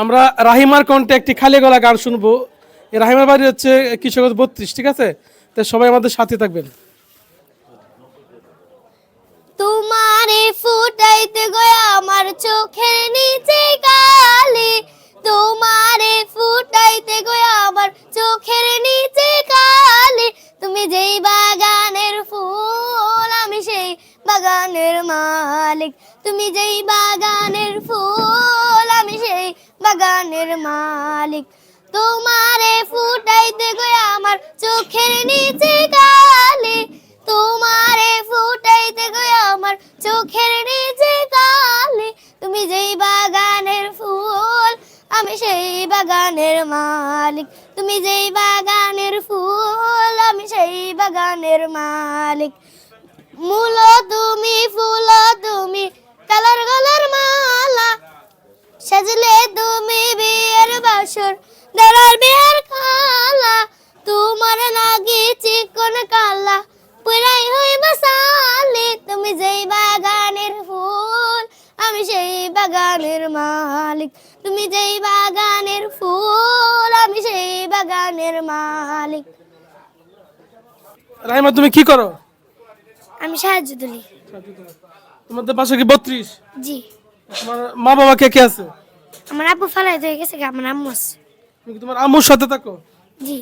আমরা রাহিমার কণ্ঠে একটি খালি গলা গান শুনবো। এই রাহিমার বাড়ি হচ্ছে কিশোরগঞ্জ 32, ঠিক আছে? তো সবাই আমাদের সাথে থাকবেন। তোমারে ফুটাইতে গয়া আমার চোখের নিচে কালি, তোমারে ফুটাইতে গয়া আমার চোখের নিচে কালি। তুমি যেই বাগানের ফুল আমি সেই বাগানের মালিক, তুমি যেই বাগানের ফুল আমি সেই বাগানের মালিক। তোমারে ফুটাইতে গয়া আমার চোখের নিচে কালি, তোমারে ফুটাইতে গয়া আমার চোখের নিচে কালি। তুমি যেই বাগানের ফুল আমি সেই বাগানের মালিক, তুমি যেই বাগানের ফুল আমি সেই বাগানের মালিক। মূল তুমি ফুল তুমি কালার গলার মালা, সাজলে তুমি বিয়ের বাসর দাঁড়ার বিয়ের খালা। তোমার লাগি চিকন কালা পুরাই হইব সালি, তুমি যেই বাগানের ফুল আমি সেই বাগানের মালিক, তুমি যেই বাগানের ফুল আমি সেই বাগানের মালিক। রাহিমা তুমি কি করো? আমি সাহায্য তুলি। তোমাদের বাসা কি 32? জি। তোমার মা বাবা কে কে আছে? আমার আব্বু ফালাই হয়ে গেছে, আমার আম্মু আছে। তুমি কি তোমার আম্মুর সাথে থাকো? জি।